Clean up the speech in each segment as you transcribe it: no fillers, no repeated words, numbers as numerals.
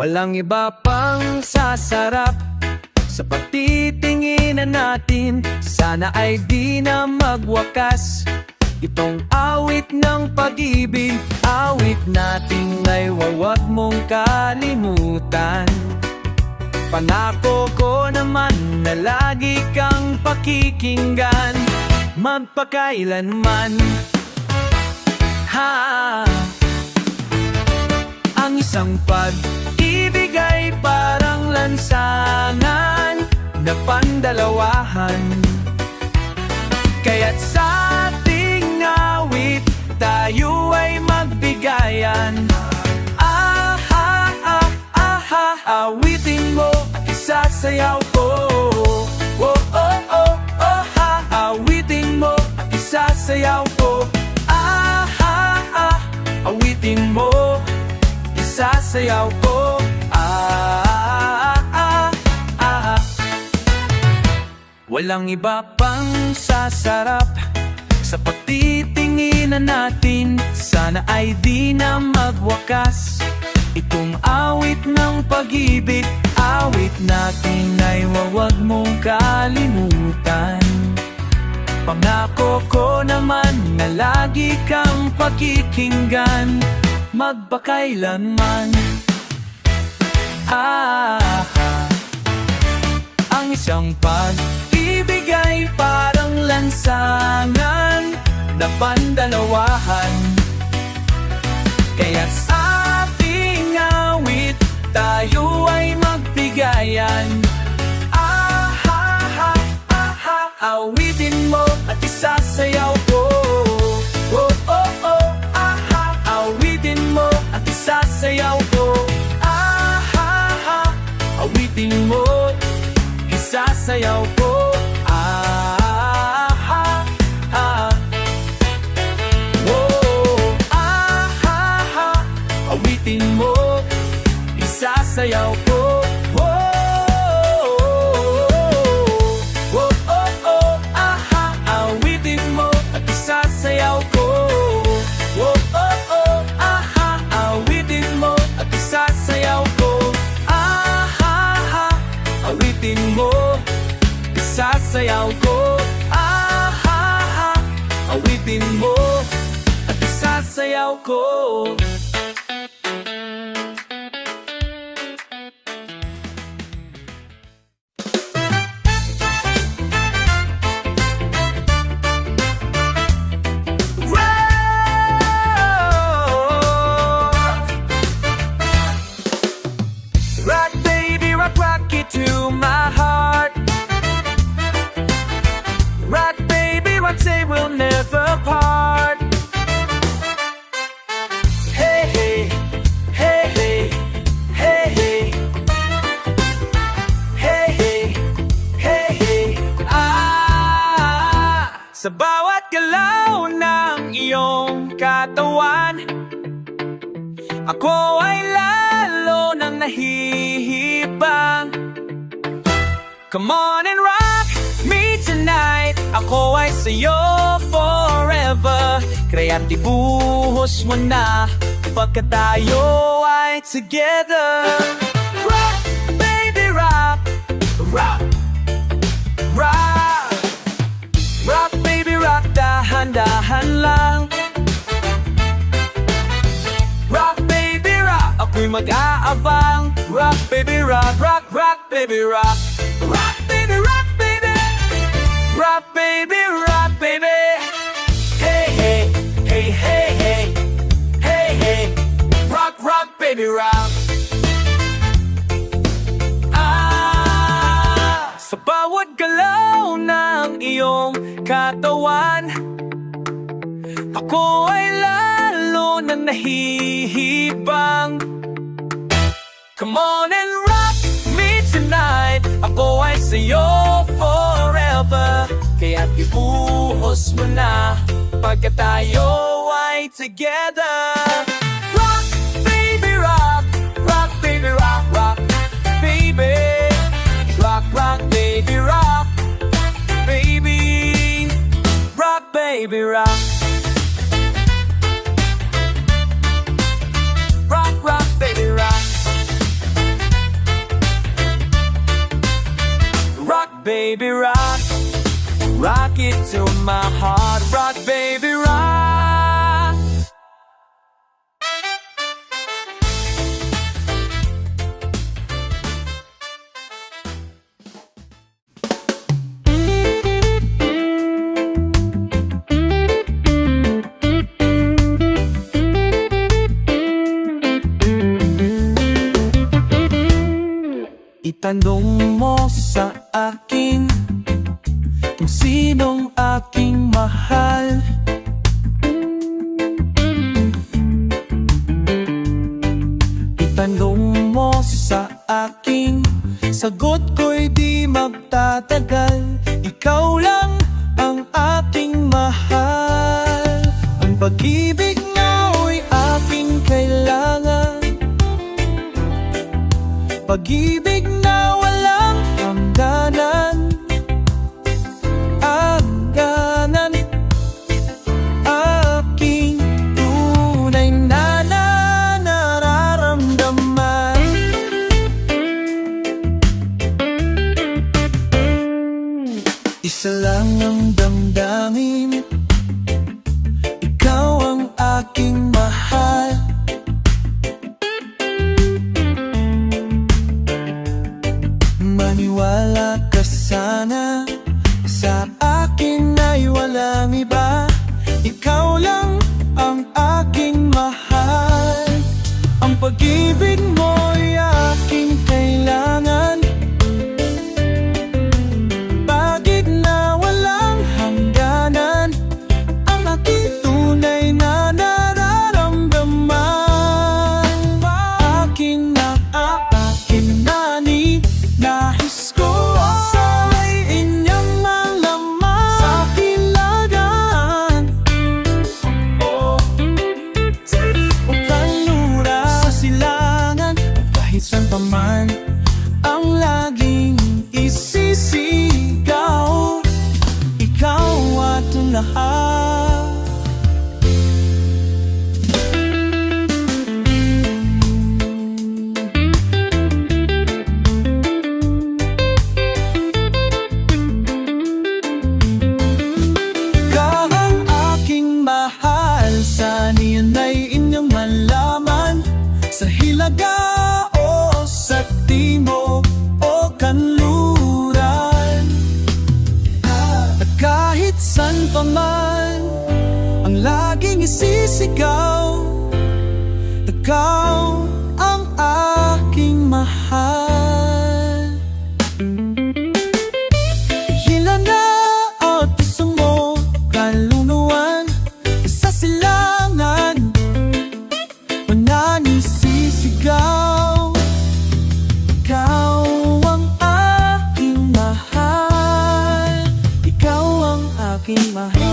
Walang iba pang sasarap sa pagtitinginan natin. Sana ay di na magwakas itong awit ng pag-ibig. Awit natin ay wag mong kalimutan. Pangako ko naman na lagi kang pakikinggan magpakailanman. Ang isang pag-ibig ay parang lansangan na pandalawahan. Kaya't sa ating awit tayo ay magbigayan. Awitin mo at isasayaw ko. Oh, oh, oh, oh, ha. Awitin mo at isasayaw ko. Awitin mo, isasayaw ko. Walang iba pang sasarap sa pagtitinginan natin. Sana ay di na magwakas itong awit ng pag-ibig. Awit natin ay wag mong kalimutan. Pangako ko naman na lagi kang pakikinggan magpakailanman. Ang isang pag-ibig ay parang lansangan na pandalawahan. Kaya't sa ating awit tayo ay magbigayan. Awitin mo at isasayaw ko. Oh, oh, oh, awitin mo at isasayaw ko. Awitin mo, isasayaw ko. Awitin mo, isasayaw ko. Awitin mo, isasayaw ko. Awitin mo at isasayaw ko. To my heart, rock baby, rock, say we'll never part. Hey hey, hey hey, hey hey, hey hey, hey hey. Sa bawat galaw ng iyong katawan, ako ay lalo nang nahihibang. Come on and rock me tonight. Ako ay sa'yo forever. Kaya't ibuhos mo na pagkat tayo ay together. Rock, baby, rock. Rock, rock. Rock, baby, rock. Dahan-dahan lang. Rock, baby, rock. Ako'y mag-aabang. Rock, baby, rock. Rock, rock, baby, rock. Rock, baby, rock, baby. Rock, baby, rock, baby. Hey, hey, hey, hey, hey. Hey, hey. Rock, rock, baby, rock. Sa bawat galaw ng iyong katawan, ako ay lalo na nahihibang. Come on and rock me tonight. Ako ay sa'yo forever. Kaya't ibuhos mo na pagkat tayo ay together. Rock, baby, rock. Rock, baby, rock, rock. Baby, rock, rock, baby, rock. Baby, rock, baby, rock. Rock, rock, baby, rock. baby, rock. Rock it to my heart, rock, baby, rock. Itanong mo sa akin kung sinong aking mahal. Itanong mo sa akin, sagot ko'y di magtatagal. Ikaw lang ang aking mahal. Ang pag-ibig nga'y aking kailangan, pag-ibig na walang hangganan. Hangganan, aking tunay na nararamdaman. Isa lang ang damdamin, ikaw ang aking mahal. Maniwala ka sana, sa akin ay walang iba. Ikaw lang ang aking mahal. Ang pag-ibig mo'y aking kailangan, bagid na walang hangganan. Ang aking tunay na nararamdaman. Akin na ni nais ko ay inyong malaman sa kilagan. Oh, o kanlura sa silangan, kahit saan pa man ang laging isisigaw. Ikaw at ang lahat. Ikaw ang aking mahal, saan iyan ay inyong malaman. Sa hilaga o sa timog o kanluran, at kahit saan pa man ang laging isisigaw. Ikaw ang aking mahal. Ilan na ang puso mo, kaluluwan sa silangan, mananisisigaw. Ikaw ang aking mahal. Ikaw ang aking mahal.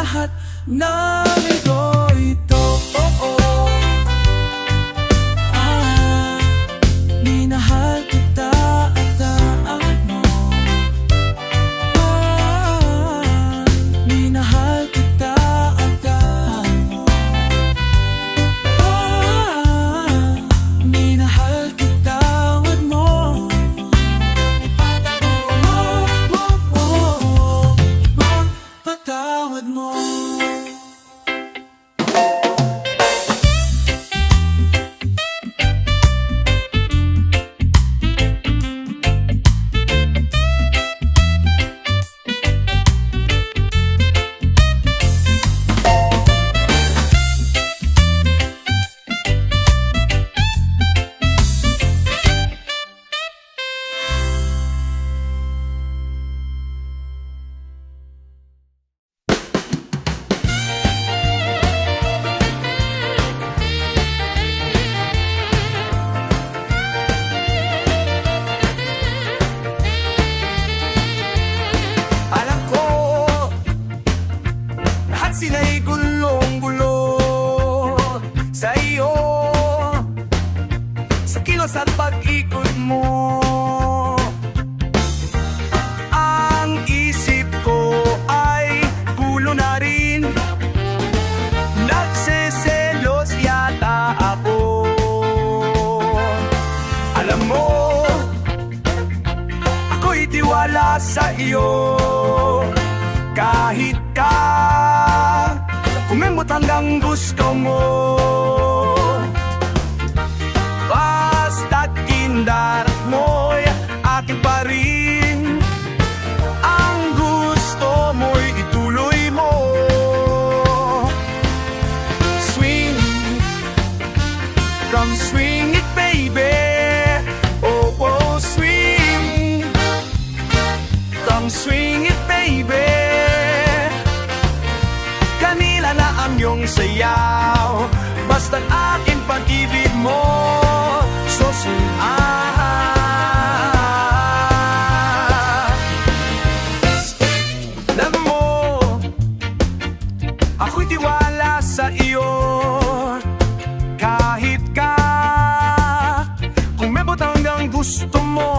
lahat narito ito. Minahal kita at mo. Minahal kita at mo. Minahal kita at mo. Patawad mo. Alam ko, lahat sila'y gulong-gulo sa iyo, sa kilos at pag-ikot mo. Ang isip ko ay gulo na rin, nagseselos yata ako. Alam mo, ako'y tiwala sa iyo. Kahit ka kumembot hanggang gusto mo, basta't kindarat mo'y akin pa rin. Ang gusto mo'y ituloy mo. Swing, come swing it baby. Oh, oh, swing, come swing it baby. Kanila na ang iyong sayaw, basta't aking pag-ibig mo. So swing, alam mo, ako'y tiwala sa iyo. Kahit ka kumembot hanggang gusto mo,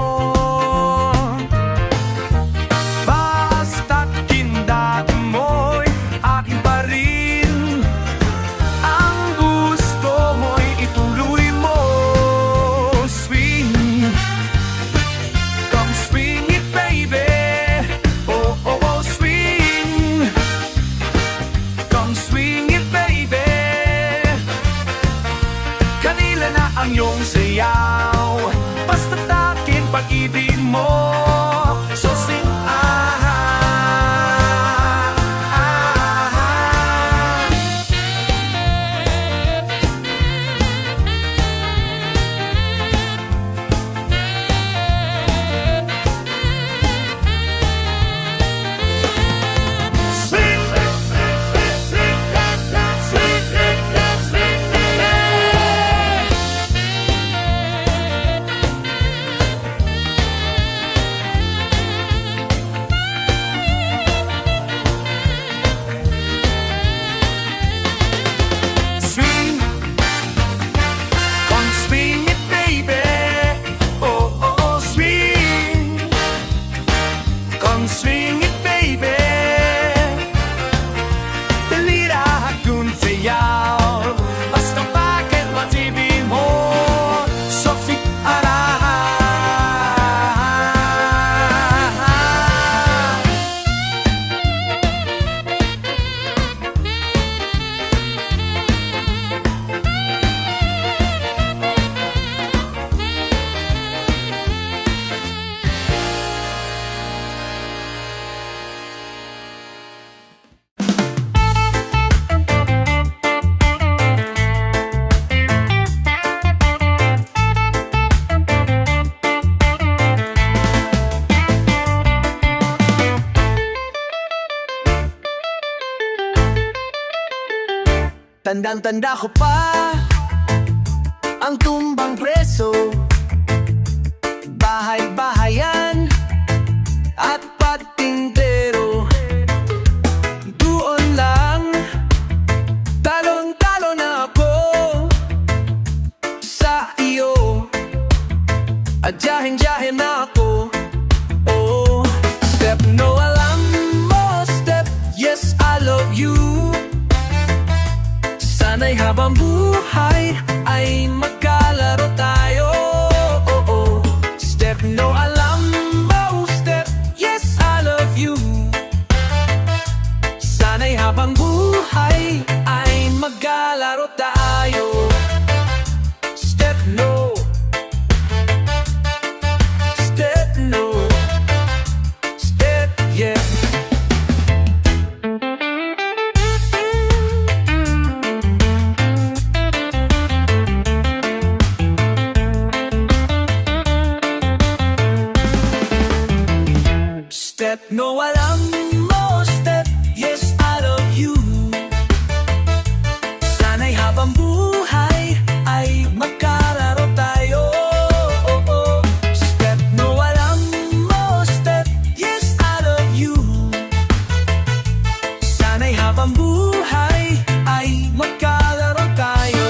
basta't kindat mo'y akin pa rin. Ang gusto mo'y ituloy mo. Swing, come swing it baby. Oh, oh, oh, swing, come swing it baby. Kanila na ang iyong sayaw, basta't akin pag-ibig mo. So sing, swing, swing, come swing it baby. Oh, oh, oh, swing, come swing it baby. Dalira kung sayaw, basta bakit matibig mo. Sophie, tandang-tanda ko pa ang tumbang preso, bahay-bahayan at patintero. Doon lang love you. Sana'y habang buhay ay magkalaro tayo. Step no, alam mo. Step yes, I love you. Sana'y habang buhay ay magkalaro tayo. Step no. Step no. Step yeah. Step no, alam mo. Step yes, I love you. Sana'y habang buhay ay magkalaro tayo. Step no, alam mo. Step yes, I love you. Sana'y habang buhay ay magkalaro tayo.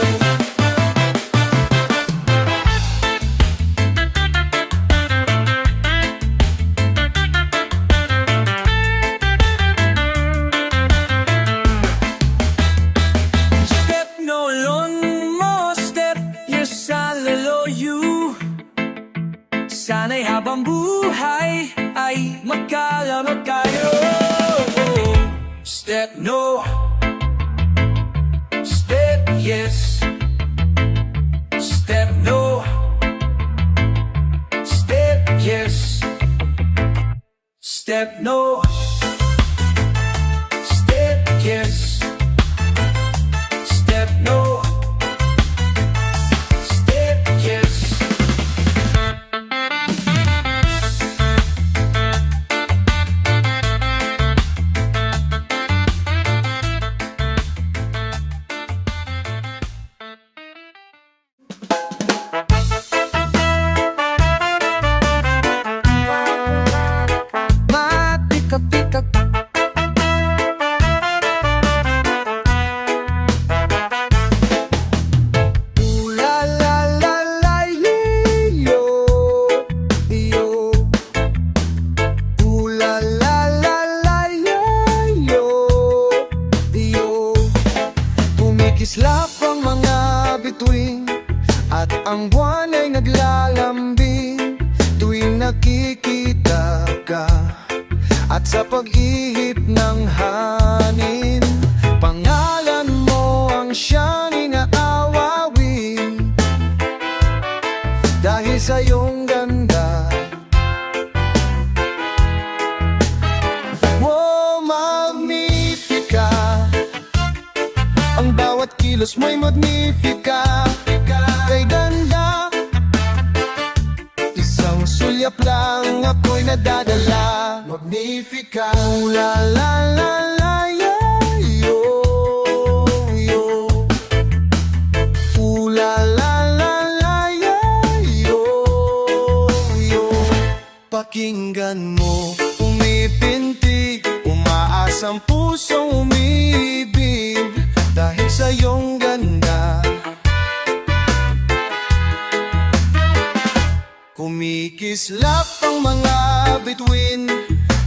Step no, lon mo. Step yes, I love you. Sana'y habang buhay ay magkalaro tayo. Step no. Step yes. Step no. Step yes. Step no. Step yes. Step no. Step yes. Matika-tika. Ooh la la la la yo yo. Ooh la la la la yo yo. Kumikislap ang mga bituin at ang buwan ay naglalambing tuwing nakikita ka. At sa pag-ihip ng hanin, pangalan mo ang siyang inaawawin. Dahil sa iyong ganda, oh, magnifica. Ang bawat kilos mo'y magnifica. Kay ganda, isang sulyap lang ako'y nadadala. Magnifica. Ooh la la la la yeah, yo yo. Ooh la la la la yeah, yo yo. Pakinggan mo, umipintig, umaasang pusong umibig dahil sa iyong ganda. Kumikislap ang mga bituin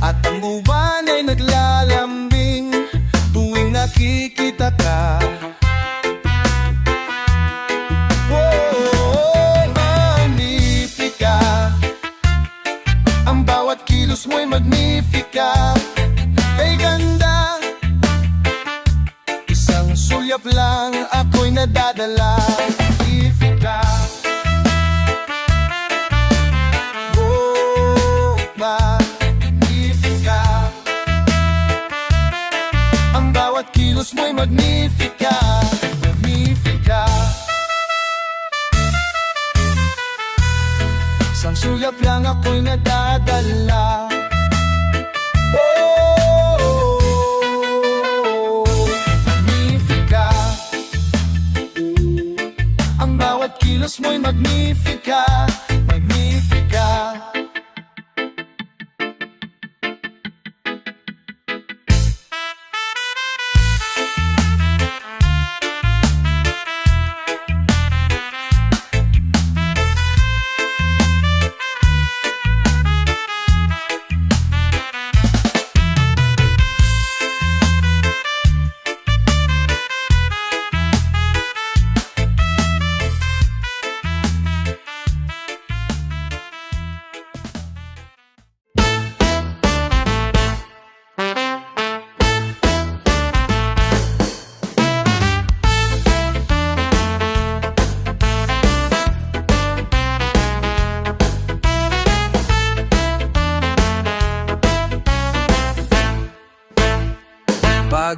at ang buwan ay naglalambing tuwing nakikita ka. Oh, magnifica. Ang bawat kilos mo'y magnifica. Kay ganda, isang sulyap lang ako'y nadadala. Magnifica. Kilos mo'y magnifica, magnifica. Isang sulyap lang ako'y nadadala. Oh, magnifica. Ang bawat kilos mo'y magnifica, magnifica.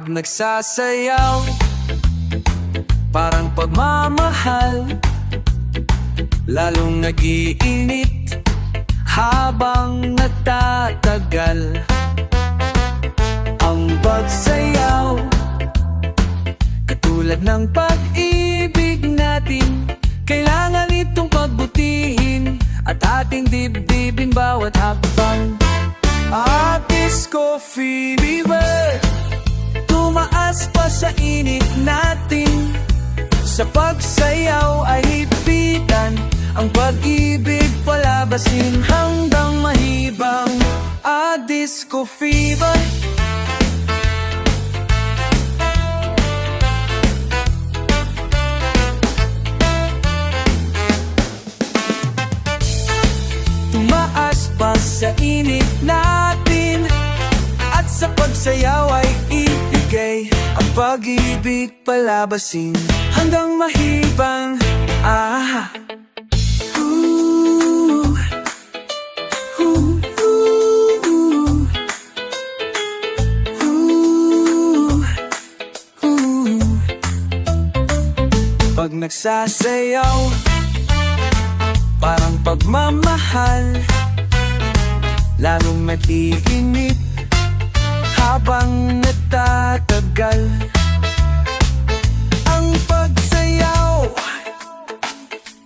Pag nagsasayaw, parang pagmamahal, lalong nag-iinit habang nagtatagal. Ang pagsayaw, katulad ng pag-ibig natin, kailangan itong pagbutihin at ating dibdibin bawat hakbang. Disco fever, tumaas pa sa init natin. Sa pagsayaw ay hipitan, ang pag-ibig palabasin hanggang mahibang. Disco fever. Tumaas pa sa init natin, at sa pagsayaw ay ibigay ang pag-ibig palabasin hanggang mahibang. Ooh. Ooh. Ooh. Ooh. Ooh. Pag nagsasayaw, parang pagmamahal, lalong nag-iinit habang nagtatagal. Ang pagsayaw,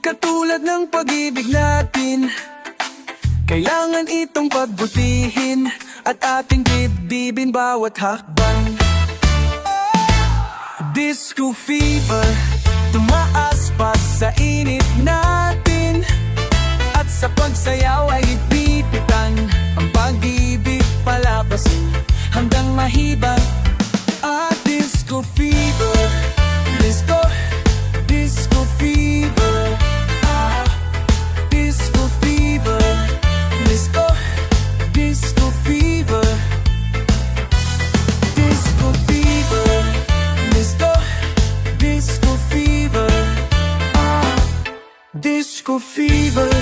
katulad ng pag-ibig natin, kailangan itong pagbutihin at ating dibdibin bawat hakbang. Disco fever, tumaas pa sa init natin, at sa pagsayaw ay ipipitan ang pag-ibig palabasin hanggang mahibang. Disco fever, disco, disco fever. Disco fever, disco, disco fever. Disco fever, disco, disco fever. Disco fever.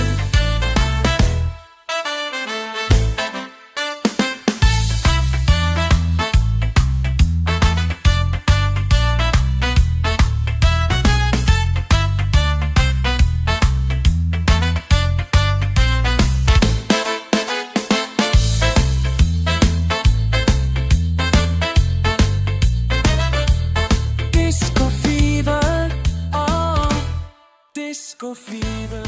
Disco fever, disco fever.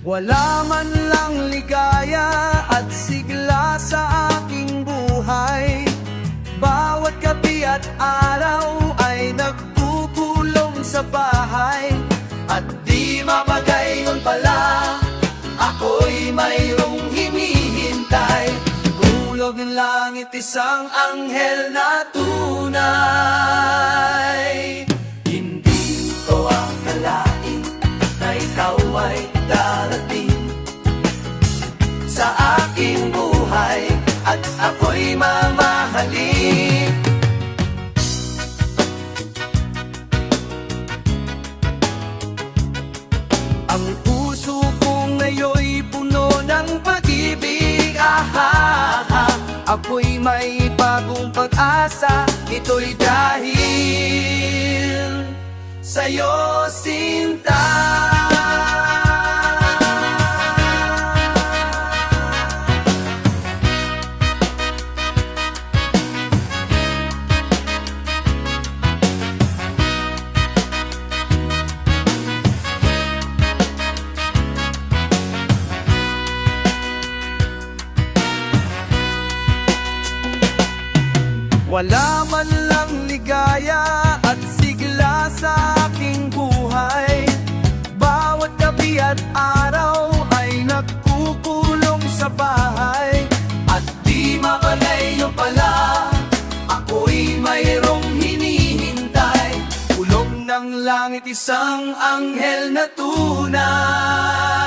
Wala man lang ligaya at sigla sa aking buhay. Bawat gabi at araw ay nagpupulong sa bahay. At di mapagayon pala, ako'y mayroong hinihintay. Bulog ng langit, isang anghel na tunay. Hindi ko akalain na ikaw ay darating sa aking buhay, at ako'y mamahalin. Ang puso kong ngayon'y puno ng pag-ibig. Ako'y may bagong pag-asa, ito'y dahil sa'yo, sinta. Wala man lang ligaya at sigla sa aking buhay. Bawat gabi at araw ay nagkukulong sa bahay. At di mapalayo pala, ako'y mayroong hinihintay. Ulong ng langit, isang anghel na tunay.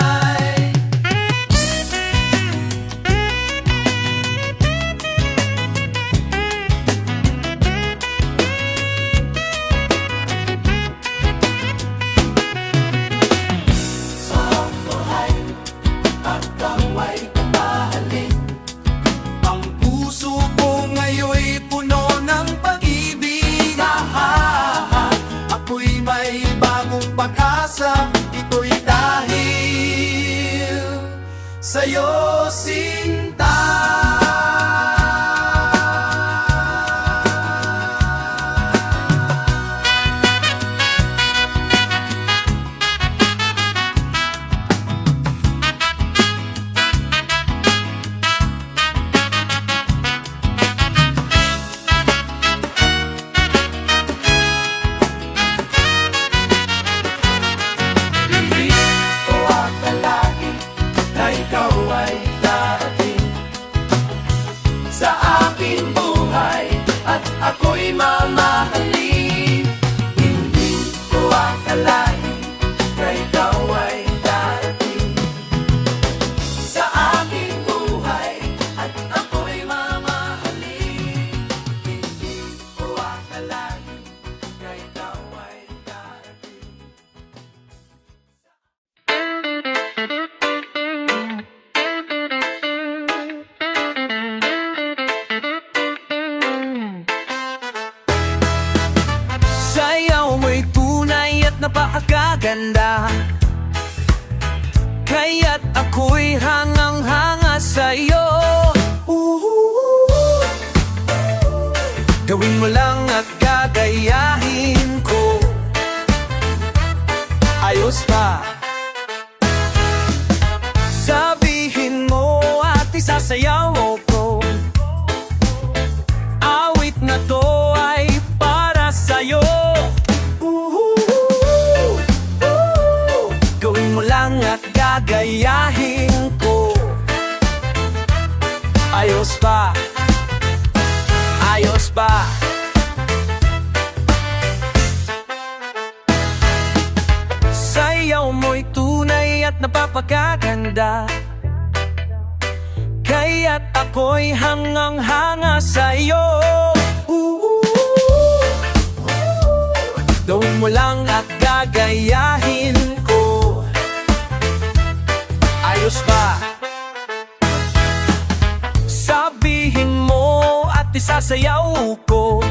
sinta. Hindi ko akalain na ikaw ay darating sa aking buhay at ako'y mamahalin. Hindi ko akalain na ikaw ay darating sa aking buhay at ako'y mamahalin. Hindi ko akalain na ikaw ay darating. Sayaw mo'y tunay at napakaganda, kaya't ako'y hangang-hanga sa'yo. Gawin mo lang at gagayahin ko. Ayos pa. Sabihin mo at isasayaw ko. Awit na to ay para sa'yo. Gawin mo lang at gagayahin ko. Ayos pa. Ayos pa. Sayaw mo'y tunay at napapakaganda, kaya't ako'y hangang-hanga sa'yo. Gawin mo lang at gagayahin ko. Ayos ba? Sabihin mo at isasayaw ko.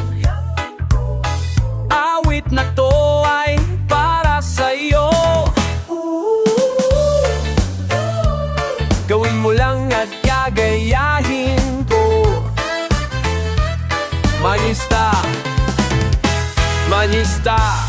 Awit na to ay para sa'yo. Gawin mo lang at gagayahin ko. Manista, manista.